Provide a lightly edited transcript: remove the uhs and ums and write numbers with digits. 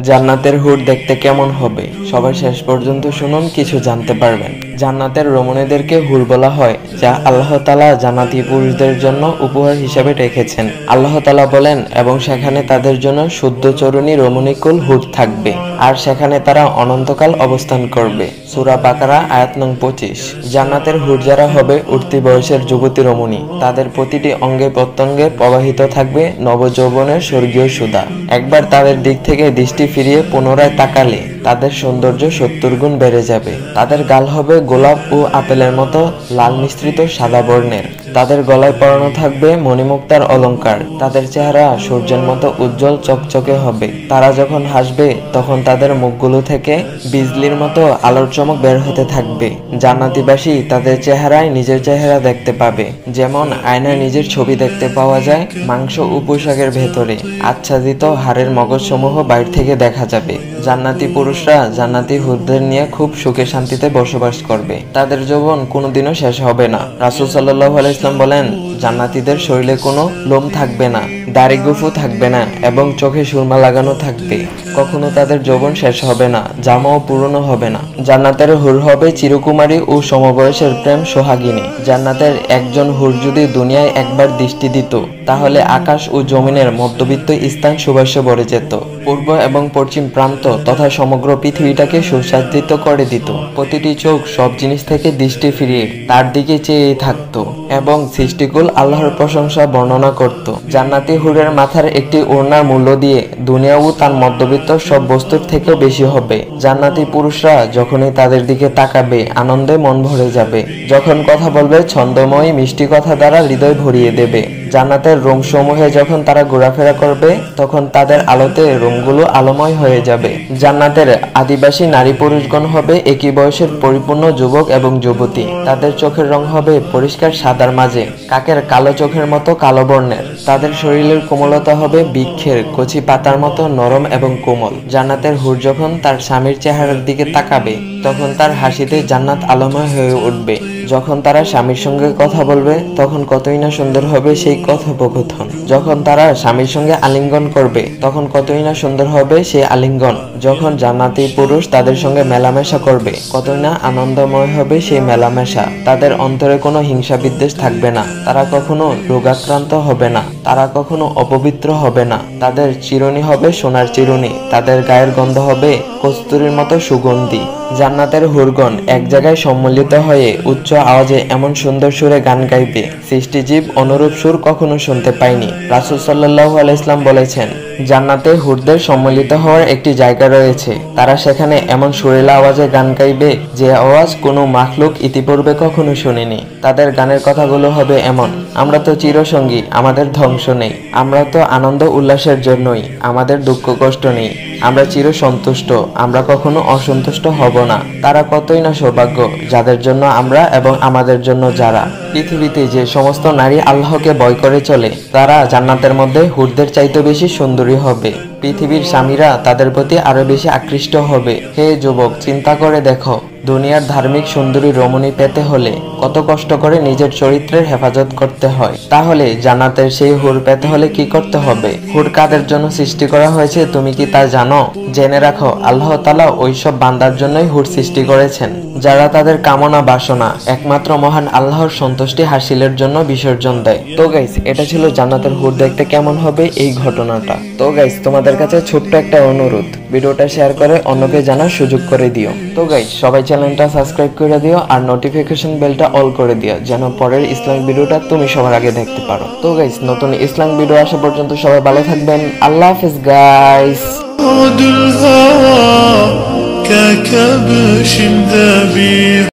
জান্নাতের হুর দেখতে কেমন হবে? সবাই শেষ পর্যন্ত শুনুন, কিছু জানতে পারবেন। জান্নাতের রমণীদেরকে হুর বলা হয়, যা আল্লাহ তাআলা জান্নাতি পুরুষদের জন্য উপহার হিসেবে রেখেছেন। আল্লাহ তাআলা বলেন, এবং সেখানে তাদের জন্য শুদ্ধ চরণী রমণীকুল হুর থাকবে, আর সেখানে তারা অনন্তকাল অবস্থান করবে। সূরা বাকারা আয়াত নং 25। জান্নাতের হুর যারা হবে উঠতি বয়সের যুবতী রমণী, তাদের প্রতিটি অঙ্গে প্রত্যঙ্গে প্রবাহিত থাকবে নবযৌবনের স্বর্গীয় সুধা। একবার তাদের দিক থেকে দৃষ্টি ফিরিয়ে পুনরায় তাকালে তাদের সৌন্দর্য 70 গুণ বেড়ে যাবে। তাদের গাল হবে গোলাপ ও আপেলের মতো লাল মিশ্রিত সাদা বর্ণের। তাদের গলায় পরানো থাকবে মণিমুক্তার অলংকার। তাদের চেহারা সূর্যের মতো উজ্জ্বল চকচকে হবে। তারা যখন হাসবে তখন তাদের মুখগুলো থেকে বিজলির মতো আলোর চমক বের হতে থাকবে। জান্নাতীবাসী তাদের চেহারায় নিজের চেহারা দেখতে পাবে, যেমন আয়নায় নিজের ছবি দেখতে পাওয়া যায়। মাংস ও পোশাকের ভেতরে আচ্ছাদিত হাড়ের মগজসমূহ বাইরে থেকে দেখা যাবে। জান্নাতি পুরুষরা জান্নাতি হুরদের নিয়ে খুব সুখে শান্তিতে বসবাস করবে। তাদের যৌবন কোনোদিনও শেষ হবে না। রাসূল সাল্লাল্লাহু আলাইহি ওয়াসাল্লাম বলেন, জান্নাতীদের শরীরে কোনো লোম থাকবে না, দাড়ি গুফু থাকবে না, এবং চোখে সুরমা লাগানো থাকবে। কখনো তাদের যৌবন শেষ হবে না, জামাও পুরনো হবে না। জান্নাতের হুর হবে চিরকুমারী ও সমবয়সের প্রেম সোহাগিনী। জান্নাতের একজন হুর যদি দুনিয়ায় একবার দৃষ্টি দিত, তাহলে আকাশ ও জমিনের মধ্যবিত্ত স্থান সুবাসে ভরে যেত। পূর্ব এবং পশ্চিম প্রান্ত তথা সমগ্র পৃথিবীটাকে সুসজ্জিত করে দিত। প্রতিটি চোখ সব জিনিস থেকে দৃষ্টি ফিরিয়ে তার দিকে চেয়েই থাকত এবং সৃষ্টিকুল আল্লাহর প্রশংসা বর্ণনা করত। জান্নাতি হুরের মাথার একটি ওড়নার মূল্য দিয়ে দুনিয়া ও তার মধ্যবিত্ত সব বস্তুর থেকেও বেশি হবে। জান্নাতি পুরুষরা যখনই তাদের দিকে তাকাবে, আনন্দে মন ভরে যাবে। যখন কথা বলবে, ছন্দময়ী মিষ্টি কথা দ্বারা হৃদয় ভরিয়ে দেবে। জান্নাতের রুমসমূহে যখন তারা ঘোরাফেরা করবে, তখন তাদের আলোতে রুমগুলো আলোময় হয়ে যাবে। জান্নাতের আদিবাসী নারী পুরুষগণ হবে একই বয়সের পরিপূর্ণ যুবক এবং যুবতী। তাদের চোখের রং হবে পরিষ্কার সাদার মাঝে কাকের কালো চোখের মতো কালো বর্ণের। তাদের শরীরের কোমলতা হবে বৃক্ষের কচি পাতার মতো নরম এবং কোমল। জান্নাতের হুর যখন তার স্বামীর চেহারার দিকে তাকাবে, তখন তার হাসিতে জান্নাত আলোময় হয়ে উঠবে। যখন তারা স্বামীর সঙ্গে কথা বলবে, তখন কতই না সুন্দর হবে সেই কথোপকথন। যখন তারা স্বামীর সঙ্গে আলিঙ্গন করবে, তখন কতই না সুন্দর হবে সেই আলিঙ্গন। যখন জান্নাতি পুরুষ তাদের সঙ্গে মেলামেশা করবে, কতই না আনন্দময় হবে সেই মেলামেশা। তাদের অন্তরে কোনো হিংসা বিদ্বেষ থাকবে না। তারা কখনো রোগাক্রান্ত হবে না। তারা কখনো অপবিত্র হবে না। তাদের চিরুনি হবে সোনার চিরুনি। তাদের গায়ের গন্ধ হবে কস্তুরীর মতো সুগন্ধি। জান্নাতের হুরগণ এক জায়গায় সম্মিলিত হয়ে উচ্চ আওয়াজে এমন সুন্দর সুরে গান গাইবে, সৃষ্টিজীব অনুরূপ সুর কখনো শুনতে পায়নি। রাসূল সাল্লাল্লাহু আলাইহি ওয়াসাল্লাম বলেছেন, জান্নাতে হুরদের সম্মিলিত হওয়ার একটি জায়গা রয়েছে। তারা সেখানে এমন সুরেলা আওয়াজে গান গাইবে, যে আওয়াজ কোনো মাখলুক ইতিপূর্বে কখনো শুনেনি। তাদের গানের কথাগুলো হবে এমন: আমরা তো চিরসঙ্গী, আমাদের ধ্বংস নেই। আমরা তো আনন্দ উল্লাসের জন্যই, আমাদের দুঃখ কষ্ট নেই। আমরা চির সন্তুষ্ট, আমরা কখনো অসন্তুষ্ট হব না। তারা কতই না সৌভাগ্য, যাদের জন্য আমরা এবং আমাদের জন্য যারা। পৃথিবীতে যে সমস্ত নারী আল্লাহকে ভয় করে চলে, তারা জান্নাতের মধ্যে হুরদের চাইতে বেশি সুন্দরী হবে। পৃথিবীর স্বামীরা তাদের প্রতি আরো বেশি আকৃষ্ট হবে। হে যুবক, চিন্তা করে দেখো, দুনিয়ার ধার্মিক সুন্দরী রমণী পেতে হলে কত কষ্ট করে নিজের চরিত্রের হেফাজত করতে হয়। তাহলে জান্নাতের সেই হুর পেতে হলে কি করতে হবে? হুর কাদের জন্য সৃষ্টি করা হয়েছে তুমি কি তা জানো? জেনে রাখো, আল্লাহ তাআলা ওইসব বান্দার জন্যই হুর সৃষ্টি করেছেন, যারা তাদের কামনা বাসনা একমাত্র মহান আল্লাহর সন্তুষ্টি হাসিলের জন্য বিসর্জন দেয়। তো গাইস, এটা ছিল জান্নাতের হুর দেখতে কেমন হবে এই ঘটনাটা। তো গাইস, তোমাদের কাছে ছোট্ট একটা অনুরোধ, ভিডিওটা শেয়ার করে অন্যকে জানার সুযোগ করে দিও। তো গাইস, সবাই চ্যানেলটা সাবস্ক্রাইব করে দিও আর নোটিফিকেশন বেলটা অল করে দিও, যেন পরের ইসলামিক ভিডিওটা তুমি সবার আগে দেখতে পারো। তো গাইস, নতুন ইসলামিক ভিডিও আসা পর্যন্ত সবাই ভালো থাকবেন। আল্লাহ হাফেজ গাইস।